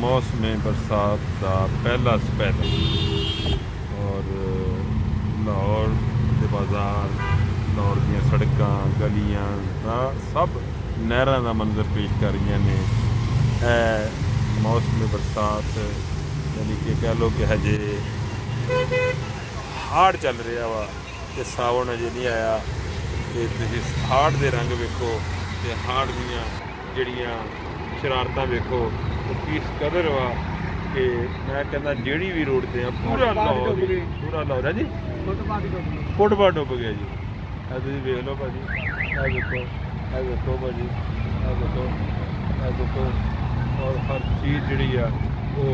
मौसम बरसात का पहला स्पैल और लाहौर के बाजार, लाहौर दी सड़कां गलियां दा सब नहरां दा मंजर पेश कर रही ने। मौसम बरसात यानी कि कह लो कि हजे हाड़ चल रहा वा ते सावन अजे नहीं आया। तो तुसीं हाड़ दे रंग वेखो ते हाड़ दियां जड़ियां शरारतां वेखो तो किस कदर वा कि मैं कहना जेड़ी भी रोड ते पूरा लाहौर है जी फुटपाथ डुब गया जी। तुसीं वेख लो भाजी, ए देखो भाजी, ए देखो और हर चीज़ जी वो